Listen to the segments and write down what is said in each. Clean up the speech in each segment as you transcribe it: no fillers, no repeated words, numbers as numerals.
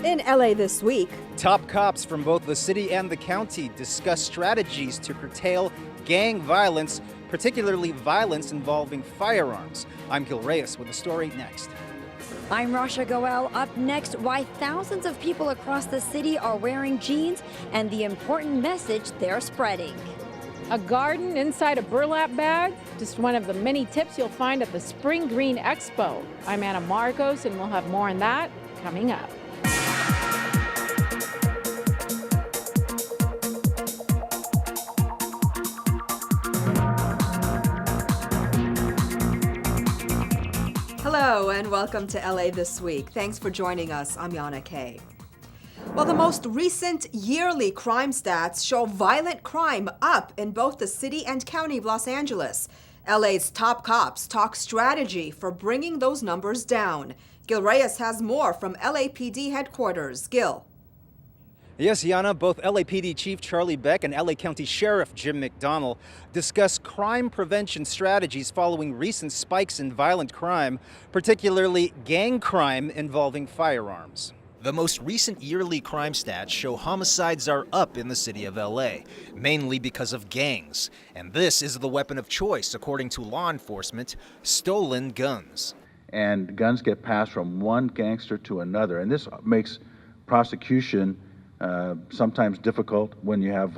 In LA this week, Top cops from both the city and the county discuss strategies to curtail gang violence, particularly violence involving firearms. I'm Gil Reyes with the story next. I'm Rasha Goel. Up next, why thousands of people across the city are wearing jeans and the important message they're spreading. A garden inside a burlap bag? Just one of the many tips you'll find at the Spring Green Expo. I'm Anna Marqueece, and we'll have more on that coming up. hello and welcome to LA This Week. Thanks for joining us. I'm Yana Kay. Well, the most recent yearly crime stats show violent crime up in both the city and county of Los Angeles. LA's top cops talk strategy for bringing those numbers down. Gil Reyes has more from LAPD headquarters. Gil. Yes, Yana, both LAPD Chief Charlie Beck and LA County Sheriff Jim McDonnell discuss crime prevention strategies following recent spikes in violent crime, particularly gang crime involving firearms. The most recent yearly crime stats show homicides are up in the city of LA, mainly because of gangs. And this is the weapon of choice, according to law enforcement: stolen guns. And guns get passed from one gangster to another, and this makes prosecution sometimes difficult when you have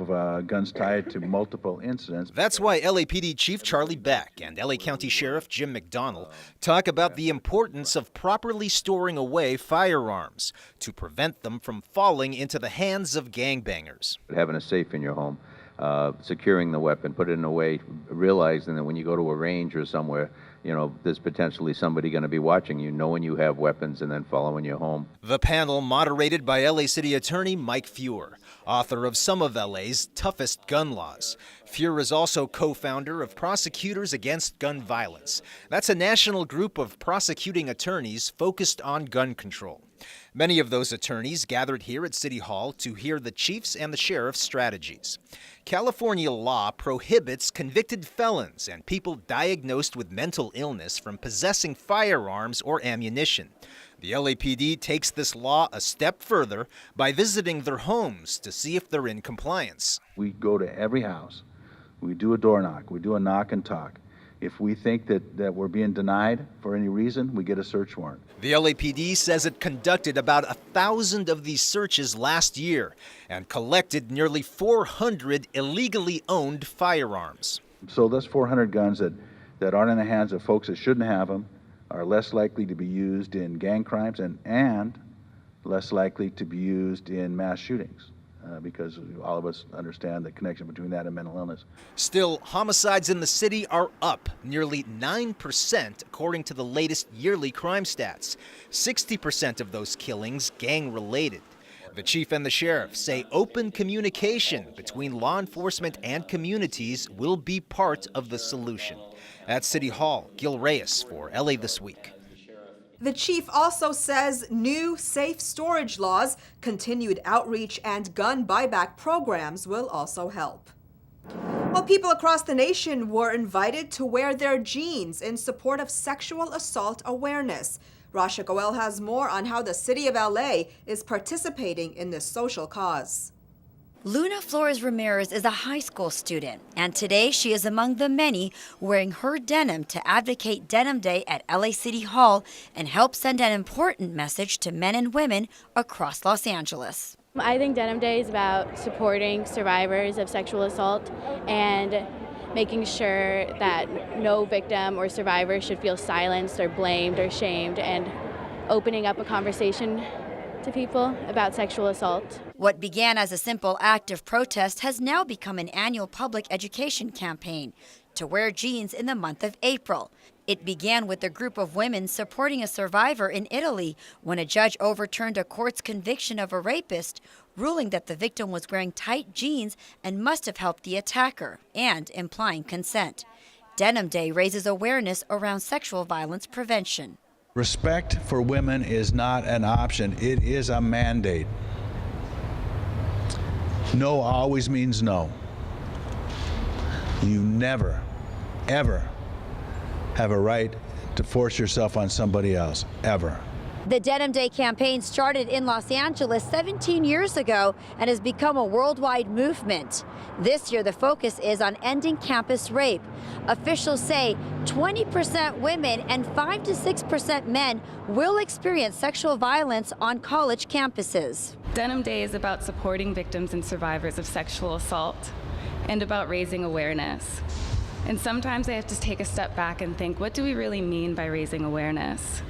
guns tied to multiple incidents. That's why LAPD Chief Charlie Beck and LA County Sheriff Jim McDonnell talk about the importance of properly storing away firearms to prevent them from falling into the hands of gangbangers. Having a safe in your home, securing the weapon, put it in a way, realizing that when you go to a range or somewhere, you know, there's potentially somebody going to be watching you, knowing you have weapons, and then following you home. The panel, moderated by LA City Attorney Mike Feuer, author of some of LA's toughest gun laws. Feuer is also co-founder of Prosecutors Against Gun Violence. That's a national group of prosecuting attorneys focused on gun control. Many of those attorneys gathered here at City Hall to hear the chief's and the sheriff's strategies. California law prohibits convicted felons and people diagnosed with mental illness from possessing firearms or ammunition. The LAPD takes this law a step further by visiting their homes to see if they're in compliance. We go to every house, we do a door knock, we do a knock and talk. If we think that we're being denied for any reason, we get a search warrant. The LAPD says it conducted about 1,000 of these searches last year and collected nearly 400 illegally owned firearms. So that's 400 guns that aren't in the hands of folks that shouldn't have them, are less likely to be used in gang crimes and less likely to be used in mass shootings. Because all of us understand the connection between that and mental illness. Still, homicides in the city are up nearly 9% according to the latest yearly crime stats. 60% of those killings gang-related. The chief and the sheriff say open communication between law enforcement and communities will be part of the solution. At City Hall, Gil Reyes for LA This Week. The chief also says new safe storage laws, continued outreach, and gun buyback programs will also help. Well, people across the nation were invited to wear their jeans in support of sexual assault awareness. Rasha Goel has more on how the city of LA is participating in this social cause. Luna Flores Ramirez is a high school student, and today she is among the many wearing her denim to advocate Denim Day at LA City Hall and help send an important message to men and women across Los Angeles. I think Denim Day is about supporting survivors of sexual assault and making sure that no victim or survivor should feel silenced or blamed or shamed, and opening up a conversation to people about sexual assault. What began as a simple act of protest has now become an annual public education campaign to wear jeans in the month of April. It began with a group of women supporting a survivor in Italy when a judge overturned a court's conviction of a rapist, ruling that the victim was wearing tight jeans and must have helped the attacker, and implying consent. Denim Day raises awareness around sexual violence prevention. Respect for women is not an option, it is a mandate. No always means no. You never, ever have a right to force yourself on somebody else, ever. The Denim Day campaign started in Los Angeles 17 years ago and has become a worldwide movement. This year, the focus is on ending campus rape. Officials say 20% women and 5 to 6% men will experience sexual violence on college campuses. Denim Day is about supporting victims and survivors of sexual assault and about raising awareness. And sometimes I have to take a step back and think, what do we really mean by raising awareness?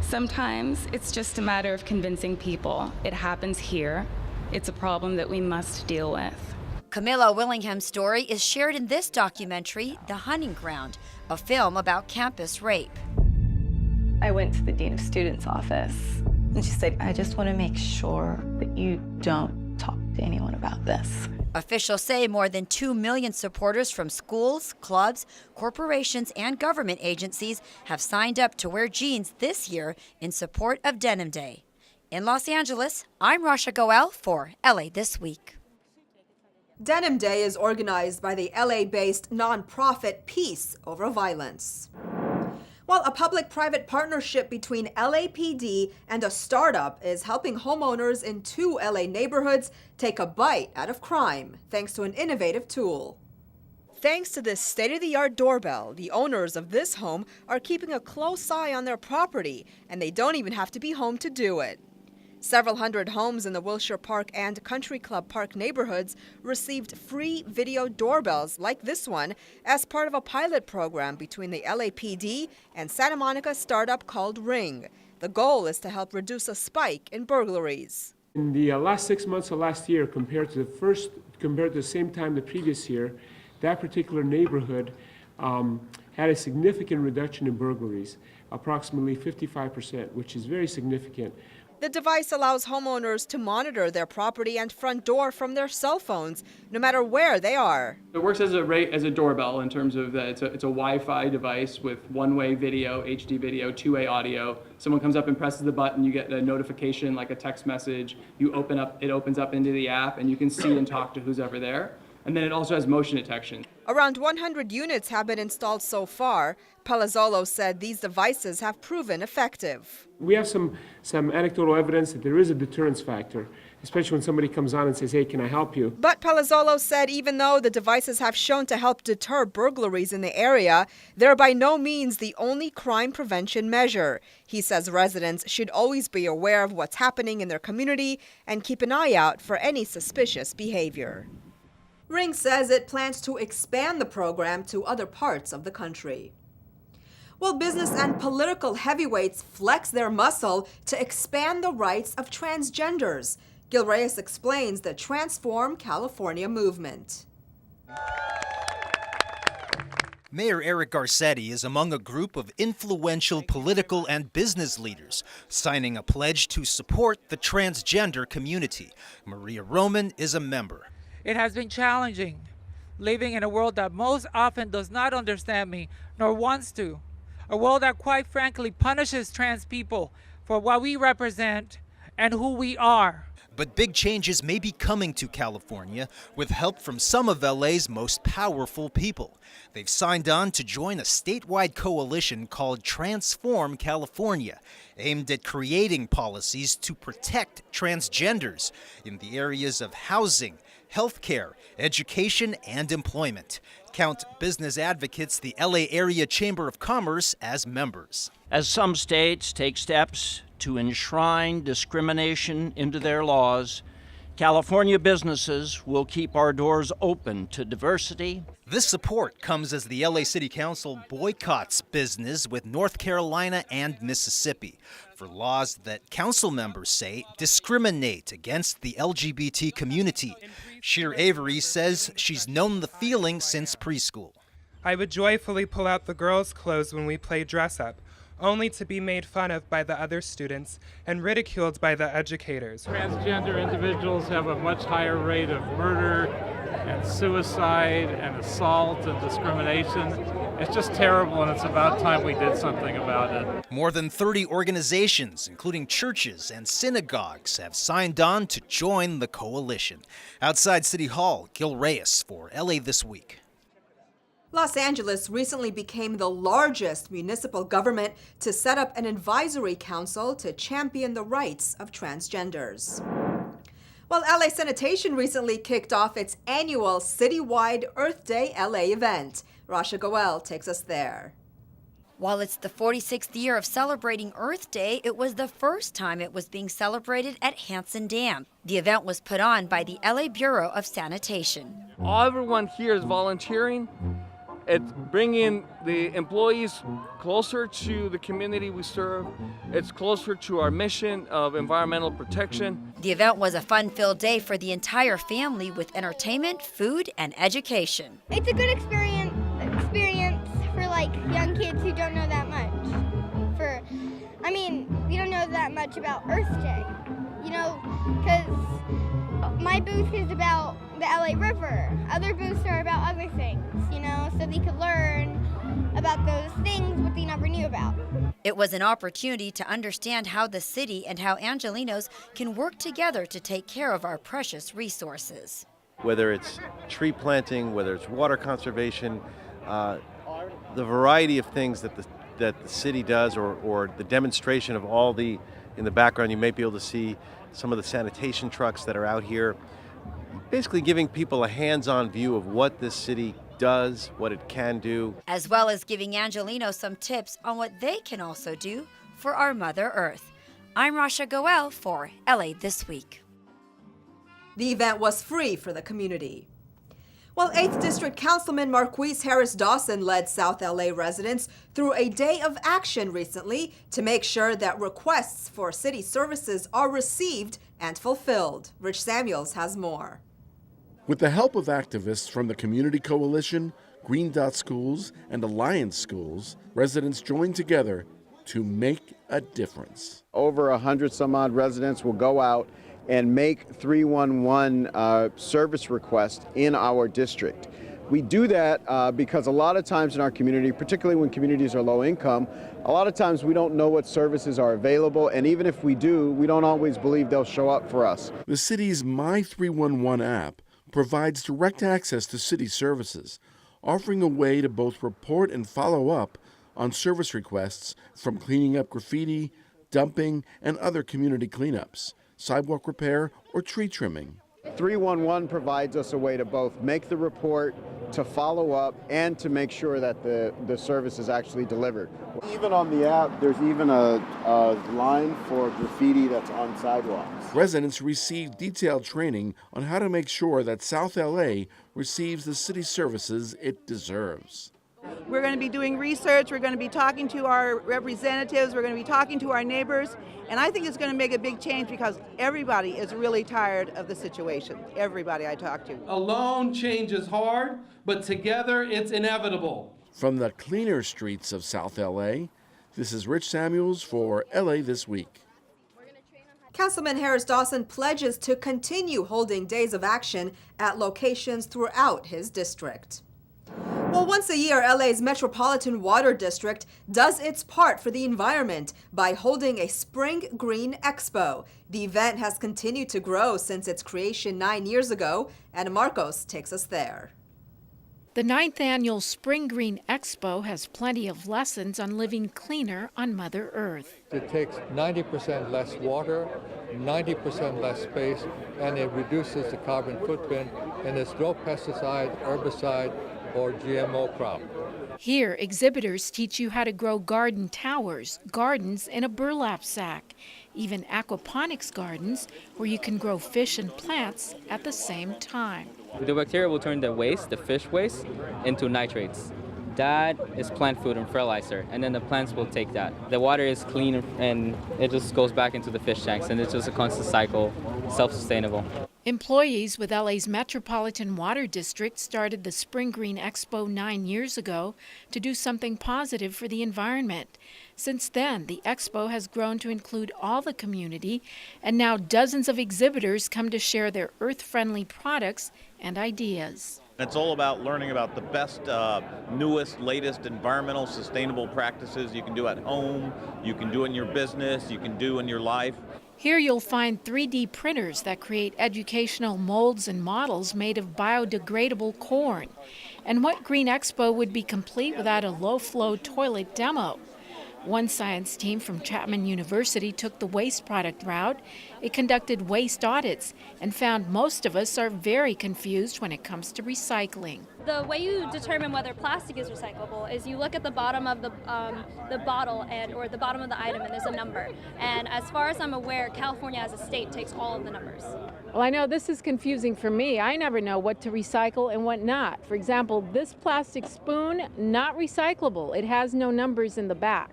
Sometimes it's just a matter of convincing people it happens here. It's a problem that we must deal with. Camilla Willingham's story is shared in this documentary, The Hunting Ground, a film about campus rape. I went to the Dean of Students' office, and she said, I just want to make sure that you don't talk to anyone about this. Officials say more than 2 million supporters from schools, clubs, corporations, and government agencies have signed up to wear jeans this year in support of Denim Day. In Los Angeles, I'm Rasha Goel for LA This Week. Denim Day is organized by the LA-based nonprofit Peace Over Violence. Well, a public-private partnership between LAPD and a startup is helping homeowners in 2 LA neighborhoods take a bite out of crime, thanks to an innovative tool. Thanks to this state-of-the-art doorbell, the owners of this home are keeping a close eye on their property, and they don't even have to be home to do it. Several hundred homes in the Wilshire Park and Country Club Park neighborhoods received free video doorbells like this one as part of a pilot program between the LAPD and Santa Monica startup called Ring. The goal is to help reduce a spike in burglaries. In the last 6 months of last year, compared to the same time the previous year, that particular neighborhood had a significant reduction in burglaries, approximately 55%, which is very significant. The device allows homeowners to monitor their property and front door from their cell phones, no matter where they are. It works as a doorbell in terms of that it's a Wi-Fi device with one-way video, HD video, two-way audio. Someone comes up and presses the button, you get a notification like a text message. It opens up into the app, and you can see and talk to who's ever there. And then it also has motion detection. Around 100 units have been installed so far. Palazzolo said these devices have proven effective. We have some anecdotal evidence that there is a deterrence factor, especially when somebody comes on and says, hey, can I help you? But Palazzolo said even though the devices have shown to help deter burglaries in the area, they're by no means the only crime prevention measure. He says residents should always be aware of what's happening in their community and keep an eye out for any suspicious behavior. Ring says it plans to expand the program to other parts of the country. Well, business and political heavyweights flex their muscle to expand the rights of transgenders. Gil Reyes explains the Transform California movement. Mayor Eric Garcetti is among a group of influential political and business leaders signing a pledge to support the transgender community. Maria Roman is a member. It has been challenging, living in a world that most often does not understand me, nor wants to. A world that quite frankly punishes trans people for what we represent and who we are. But big changes may be coming to California with help from some of LA's most powerful people. They've signed on to join a statewide coalition called Transform California, aimed at creating policies to protect transgenders in the areas of housing, healthcare, education, and employment. Count business advocates the LA Area Chamber of Commerce as members. As some states take steps to enshrine discrimination into their laws, California businesses will keep our doors open to diversity. This support comes as the LA City Council boycotts business with North Carolina and Mississippi for laws that council members say discriminate against the LGBT community. Sheer Avery says she's known the feeling since preschool. I would joyfully pull out the girls' clothes when we play dress up, only to be made fun of by the other students and ridiculed by the educators. Transgender individuals have a much higher rate of murder and suicide and assault and discrimination. It's just terrible, and it's about time we did something about it. More than 30 organizations, including churches and synagogues, have signed on to join the coalition. Outside City Hall, Gil Reyes for LA This Week. Los Angeles recently became the largest municipal government to set up an advisory council to champion the rights of transgenders. Well, LA Sanitation recently kicked off its annual citywide Earth Day LA event. Rasha Goel takes us there. While it's the 46th year of celebrating Earth Day, it was the first time it was being celebrated at Hansen Dam. The event was put on by the LA Bureau of Sanitation. Everyone here is volunteering. It's bringing the employees closer to the community we serve. It's closer to our mission of environmental protection. The event was a fun-filled day for the entire family with entertainment, food, and education. It's a good experience for like young kids who don't know that much. We don't know that much about Earth Day, because my booth is about the LA River. Other booths are about other things, so they could learn about those things what they never knew about. It was an opportunity to understand how the city and how Angelenos can work together to take care of our precious resources. Whether it's tree planting, whether it's water conservation, the variety of things that the city does, or the demonstration of all in the background, you may be able to see some of the sanitation trucks that are out here, basically giving people a hands-on view of what this city does, what it can do. As well as giving Angelenos some tips on what they can also do for our Mother Earth. I'm Rasha Goel for LA This Week. The event was free for the community. Well, 8th District Councilman Marqueece Harris-Dawson led South LA residents through a day of action recently to make sure that requests for city services are received and fulfilled. Rich Samuels has more. With the help of activists from the Community Coalition, Green Dot Schools, and Alliance Schools, residents joined together to make a difference. Over 100 some odd residents will go out and make 311 service requests in our district. We do that because a lot of times in our community, particularly when communities are low income, a lot of times we don't know what services are available, and even if we do, we don't always believe they'll show up for us. The city's My 311 app provides direct access to city services, offering a way to both report and follow up on service requests from cleaning up graffiti, dumping, and other community cleanups, sidewalk repair, or tree trimming. 311 provides us a way to both make the report, to follow up, and to make sure that the service is actually delivered. Even on the app, there's even a line for graffiti that's on sidewalks. Residents receive detailed training on how to make sure that South LA receives the city services it deserves. We're going to be doing research, we're going to be talking to our representatives, we're going to be talking to our neighbors, and I think it's going to make a big change because everybody is really tired of the situation. Everybody I talk to. Alone change is hard, but together it's inevitable. From the cleaner streets of South LA, this is Rich Samuels for LA This Week. Councilman Harris-Dawson pledges to continue holding days of action at locations throughout his district. Well, once a year, LA's Metropolitan Water District does its part for the environment by holding a Spring Green Expo. The event has continued to grow since its creation 9 years ago, and Marqueece takes us there. The 9th annual Spring Green Expo has plenty of lessons on living cleaner on Mother Earth. It takes 90% less water, 90% less space, and it reduces the carbon footprint, and there's no pesticide, herbicide, or GMO crop. Here, exhibitors teach you how to grow garden towers, gardens in a burlap sack, even aquaponics gardens where you can grow fish and plants at the same time. The bacteria will turn the waste, the fish waste, into nitrates. That is plant food and fertilizer, and then the plants will take that. The water is clean and it just goes back into the fish tanks, and it's just a constant cycle, self-sustainable. Employees with LA's Metropolitan Water District started the Spring Green Expo 9 years ago to do something positive for the environment. Since then, the expo has grown to include all the community, and now dozens of exhibitors come to share their earth-friendly products and ideas. It's all about learning about the best, newest, latest environmental sustainable practices you can do at home, you can do in your business, you can do in your life. Here you'll find 3D printers that create educational molds and models made of biodegradable corn. And what Green Expo would be complete without a low-flow toilet demo? One science team from Chapman University took the waste product route. It conducted waste audits and found most of us are very confused when it comes to recycling. The way you determine whether plastic is recyclable is you look at the bottom of the bottle or the bottom of the item, and there's a number. And as far as I'm aware, California as a state takes all of the numbers. Well, I know this is confusing for me. I never know what to recycle and what not. For example, this plastic spoon, not recyclable. It has no numbers in the back.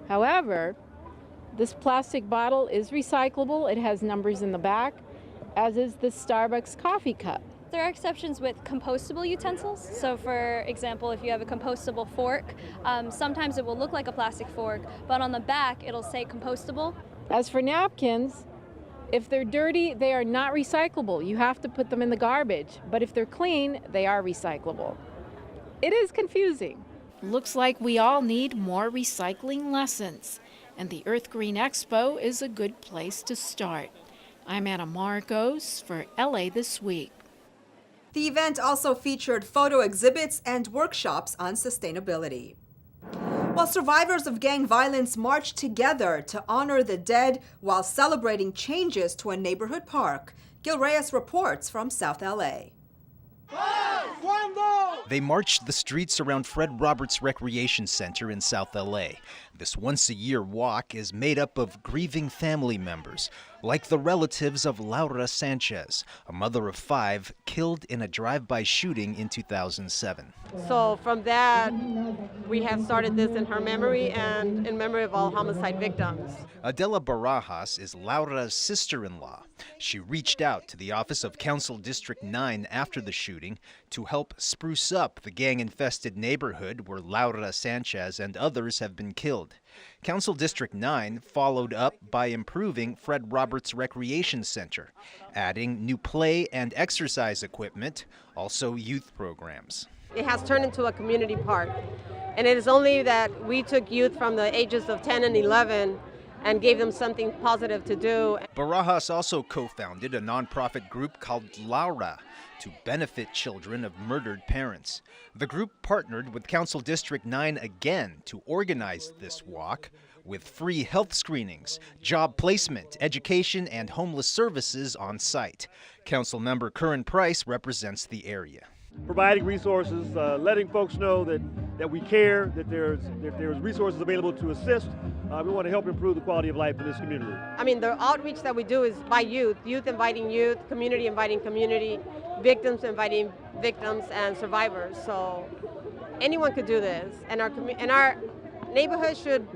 However, this plastic bottle is recyclable. It has numbers in the back, as is this Starbucks coffee cup. There are exceptions with compostable utensils. So for example, if you have a compostable fork, sometimes it will look like a plastic fork, but on the back it'll say compostable. As for napkins, if they're dirty, they are not recyclable. You have to put them in the garbage. But if they're clean, they are recyclable. It is confusing. Looks like we all need more recycling lessons, and the Earth Green Expo is a good place to start. I'm Anna Marqueece for LA This Week. The event also featured photo exhibits and workshops on sustainability. While survivors of gang violence marched together to honor the dead while celebrating changes to a neighborhood park, Gil Reyes reports from South LA. They marched the streets around Fred Roberts Recreation Center in South LA. This once-a-year walk is made up of grieving family members, like the relatives of Laura Sanchez, a mother of 5 killed in a drive-by shooting in 2007. So from that, we have started this in her memory and in memory of all homicide victims. Adela Barajas is Laura's sister-in-law. She reached out to the office of Council District 9 after the shooting to help spruce up the gang-infested neighborhood where Laura Sanchez and others have been killed. Council District 9 followed up by improving Fred Roberts Recreation Center, adding new play and exercise equipment, also youth programs. It has turned into a community park, and it is only that we took youth from the ages of 10 and 11 and gave them something positive to do. Barajas also co-founded a nonprofit group called Laura to benefit children of murdered parents. The group partnered with Council District 9 again to organize this walk with free health screenings, job placement, education, and homeless services on site. Council member Curran Price represents the area. Providing resources, letting folks know that we care, that there's resources available to assist. We want to help improve the quality of life in this community. I mean, the outreach that we do is by youth inviting youth, community inviting community, victims inviting victims, and survivors. So anyone could do this, and our neighborhood should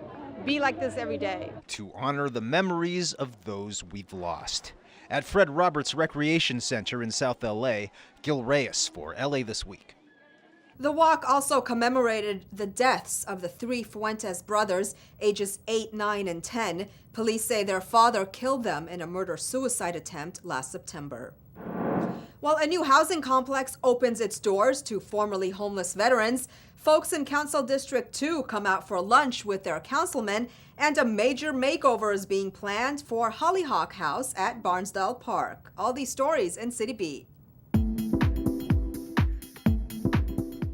be like this every day. To honor the memories of those we've lost. At Fred Roberts Recreation Center in South LA, Gil Reyes for LA This Week. The walk also commemorated the deaths of the 3 Fuentes brothers, ages 8, 9, and 10. Police say their father killed them in a murder-suicide attempt last September. While a new housing complex opens its doors to formerly homeless veterans, folks in Council District 2 come out for lunch with their councilmen, and a major makeover is being planned for Hollyhock House at Barnsdall Park. All these stories in City Beat.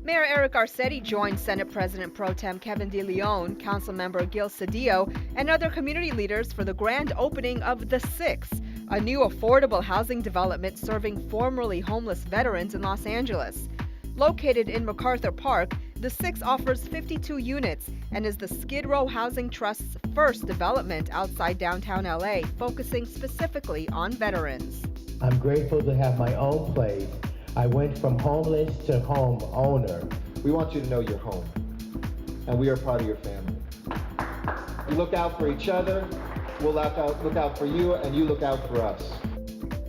Mayor Eric Garcetti joined Senate President Pro Tem Kevin De Leon, Councilmember Gil Cedillo, and other community leaders for the grand opening of The Six, a new affordable housing development serving formerly homeless veterans in Los Angeles. Located in MacArthur Park, The Six offers 52 units and is the Skid Row Housing Trust's first development outside downtown LA, focusing specifically on veterans. I'm grateful to have my own place. I went from homeless to home owner. We want you to know you're home, and we are part of your family. You look out for each other, we'll look out for you, and you look out for us.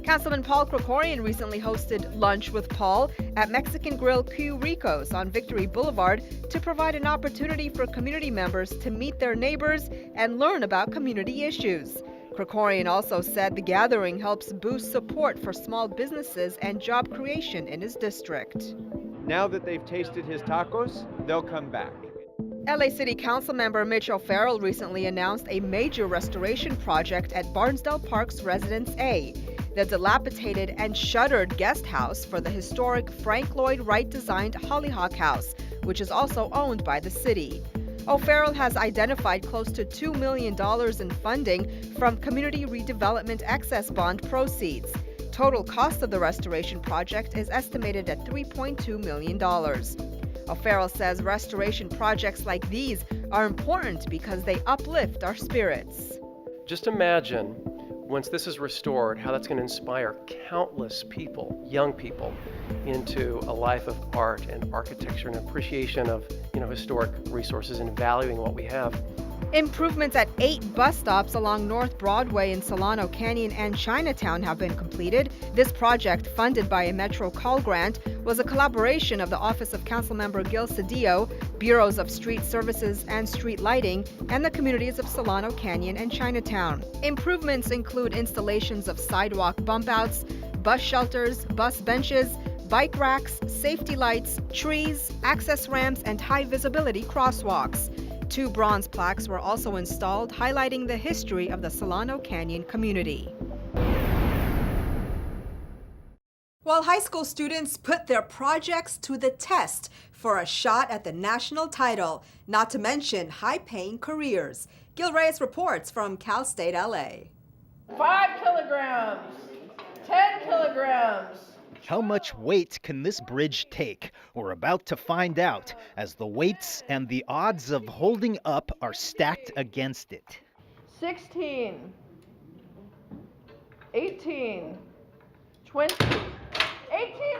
Councilman Paul Krikorian recently hosted Lunch with Paul at Mexican Grill Q Rico's on Victory Boulevard to provide an opportunity for community members to meet their neighbors and learn about community issues. Krikorian also said the gathering helps boost support for small businesses and job creation in his district. Now that they've tasted his tacos, they'll come back. LA City Council member Mitch O'Farrell recently announced a major restoration project at Barnsdall Park's Residence A. the dilapidated and shuttered guest house for the historic Frank Lloyd Wright-designed Hollyhock House, which is also owned by the city. O'Farrell has identified close to $2 million in funding from Community Redevelopment Excess Bond proceeds. Total cost of the restoration project is estimated at $3.2 million. O'Farrell says restoration projects like these are important because they uplift our spirits. Just imagine, once this is restored, how that's going to inspire countless people, young people, into a life of art and architecture and appreciation of, historic resources and valuing what we have. Improvements at 8 bus stops along North Broadway in Solano Canyon and Chinatown have been completed. This project, funded by a Metro Call grant, was a collaboration of the Office of Councilmember Gil Cedillo, Bureaus of Street Services and Street Lighting, and the communities of Solano Canyon and Chinatown. Improvements include installations of sidewalk bump outs, bus shelters, bus benches, bike racks, safety lights, trees, access ramps, and high visibility crosswalks. 2 bronze plaques were also installed, highlighting the history of the Solano Canyon community. While high school students put their projects to the test for a shot at the national title, not to mention high-paying careers. Gil Reyes reports from Cal State LA. 5 kilograms, 10 kilograms. How much weight can this bridge take? We're about to find out, as the weights and the odds of holding up are stacked against it. 16, 18, 20, 18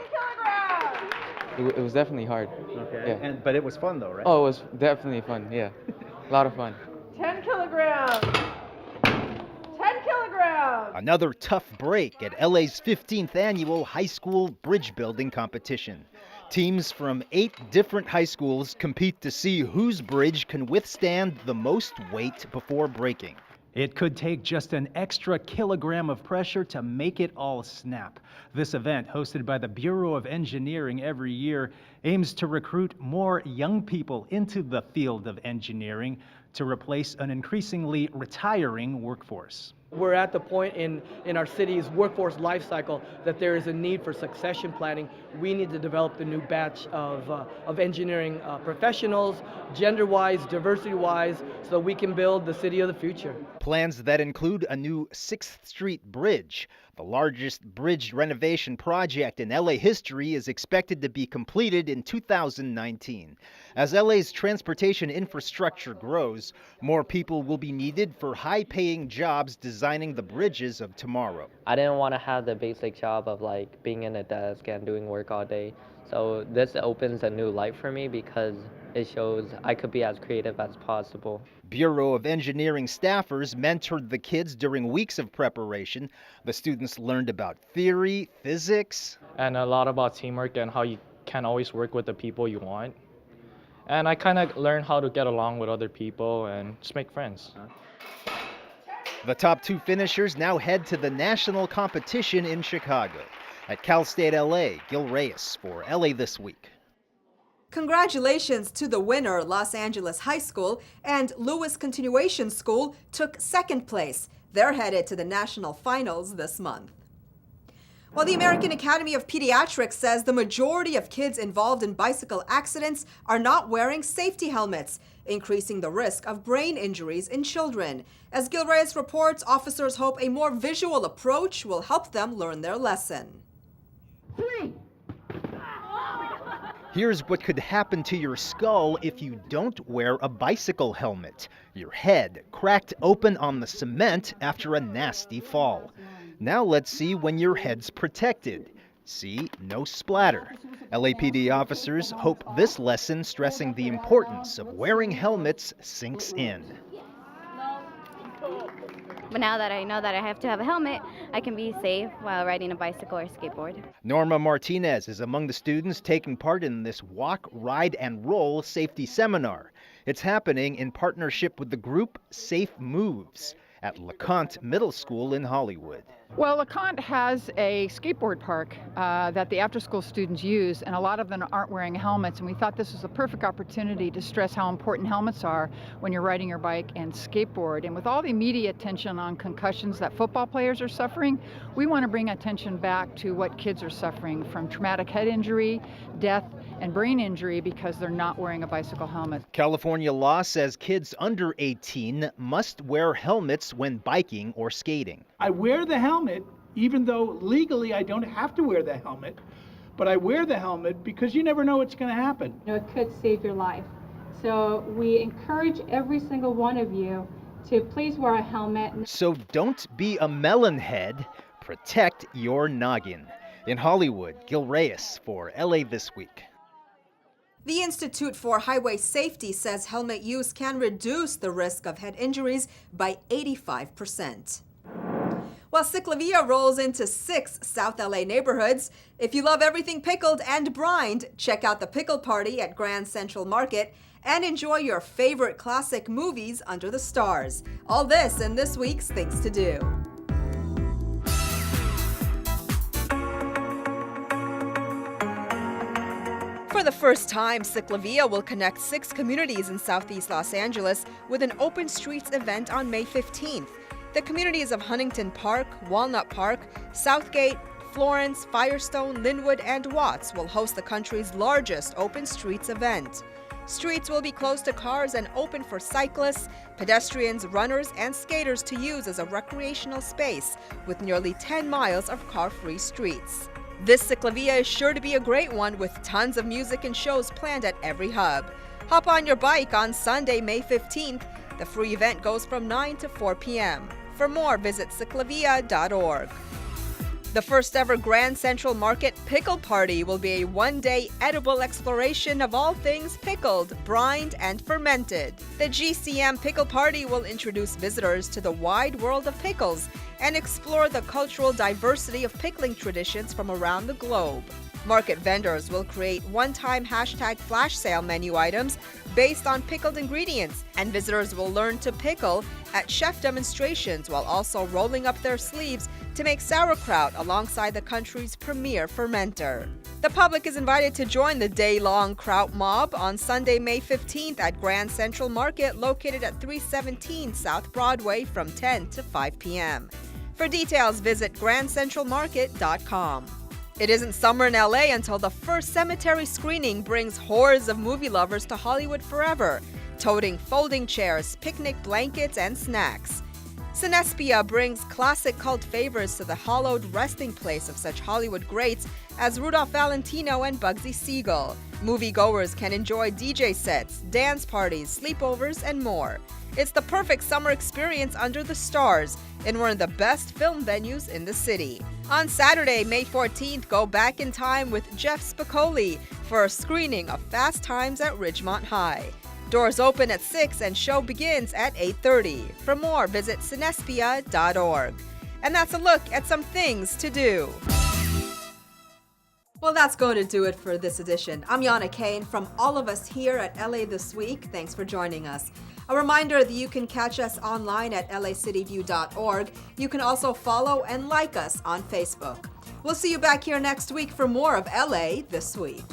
kilograms. It was definitely hard. Okay. Yeah. But it was fun though, right? Oh, it was definitely fun. Yeah, a lot of fun. 10 kilograms. 10 kilograms. Another tough break at LA's 15th annual high school bridge building competition. Teams from 8 different high schools compete to see whose bridge can withstand the most weight before breaking. It could take just an extra kilogram of pressure to make it all snap. This event, hosted by the Bureau of Engineering every year, aims to recruit more young people into the field of engineering to replace an increasingly retiring workforce. We're at the point in our city's workforce life cycle that there is a need for succession planning. We need to develop the new batch of engineering professionals, gender-wise, diversity-wise, so that we can build the city of the future. Plans that include a new 6th Street Bridge. The largest bridge renovation project in LA history is expected to be completed in 2019. As LA's transportation infrastructure grows, more people will be needed for high-paying jobs designing the bridges of tomorrow. I didn't want to have the basic job of like being in a desk and doing work all day. So this opens a new light for me because it shows I could be as creative as possible. Bureau of Engineering staffers mentored the kids during weeks of preparation. The students learned about theory, physics, and a lot about teamwork and how you can always work with the people you want. And I kind of learned how to get along with other people and just make friends. The top 2 finishers now head to the national competition in Chicago. At Cal State LA, Gil Reyes for LA This Week. Congratulations to the winner. Los Angeles High School and Lewis Continuation School took 2nd place. They're headed to the national finals this month. Well, the American Academy of Pediatrics says the majority of kids involved in bicycle accidents are not wearing safety helmets, increasing the risk of brain injuries in children. As Gil Reyes reports, officers hope a more visual approach will help them learn their lesson. 3. Here's what could happen to your skull if you don't wear a bicycle helmet. Your head cracked open on the cement after a nasty fall. Now let's see when your head's protected. See, no splatter. LAPD officers hope this lesson stressing the importance of wearing helmets sinks in. But now that I know that I have to have a helmet, I can be safe while riding a bicycle or skateboard. Norma Martinez is among the students taking part in this Walk, Ride, and Roll safety seminar. It's happening in partnership with the group Safe Moves. at LeConte Middle School in Hollywood. Well, LeConte has a skateboard park that the after-school students use, and a lot of them aren't wearing helmets, and we thought this was a perfect opportunity to stress how important helmets are when you're riding your bike and skateboard. And with all the media attention on concussions that football players are suffering, we want to bring attention back to what kids are suffering from traumatic head injury, death, and brain injury because they're not wearing a bicycle helmet. California law says kids under 18 must wear helmets when biking or skating. I wear the helmet, even though legally I don't have to wear the helmet, but I wear the helmet because you never know what's going to happen. It could save your life. So we encourage every single one of you to please wear a helmet. So don't be a melon head. Protect your noggin. In Hollywood, Gil Reyes for LA This Week. The Institute for Highway Safety says helmet use can reduce the risk of head injuries by 85%. While Ciclavia rolls into 6 South LA neighborhoods, if you love everything pickled and brined, check out the Pickle Party at Grand Central Market and enjoy your favorite classic movies under the stars. All this in this week's Things to Do. For the first time, Ciclavia will connect 6 communities in Southeast Los Angeles with an Open Streets event on May 15th. The communities of Huntington Park, Walnut Park, Southgate, Florence, Firestone, Linwood, and Watts will host the country's largest Open Streets event. Streets will be closed to cars and open for cyclists, pedestrians, runners, and skaters to use as a recreational space with nearly 10 miles of car-free streets. This Ciclavia is sure to be a great one with tons of music and shows planned at every hub. Hop on your bike on Sunday, May 15th. The free event goes from 9 to 4 p.m. For more, visit ciclavia.org. The first ever Grand Central Market Pickle Party will be a one-day edible exploration of all things pickled, brined, and fermented. The GCM Pickle Party will introduce visitors to the wide world of pickles and explore the cultural diversity of pickling traditions from around the globe. Market vendors will create one-time hashtag flash sale menu items based on pickled ingredients, and visitors will learn to pickle at chef demonstrations while also rolling up their sleeves to make sauerkraut alongside the country's premier fermenter. The public is invited to join the day-long kraut mob on Sunday, May 15th at Grand Central Market, located at 317 South Broadway from 10 to 5 p.m. For details, visit grandcentralmarket.com. It isn't summer in LA until the first cemetery screening brings hordes of movie lovers to Hollywood forever, toting folding chairs, picnic blankets, and snacks. Cinespia brings classic cult favorites to the hallowed resting place of such Hollywood greats as Rudolph Valentino and Bugsy Siegel. Moviegoers can enjoy DJ sets, dance parties, sleepovers, and more. It's the perfect summer experience under the stars in one of the best film venues in the city. On Saturday, May 14th, go back in time with Jeff Spicoli for a screening of Fast Times at Ridgemont High. Doors open at 6 and show begins at 8:30. For more, visit cinespia.org. And that's a look at some things to do. Well, that's going to do it for this edition. I'm Yana Kane. From all of us here at LA This Week, thanks for joining us. A reminder that you can catch us online at lacitybeview.org. You can also follow and like us on Facebook. We'll see you back here next week for more of LA This Week.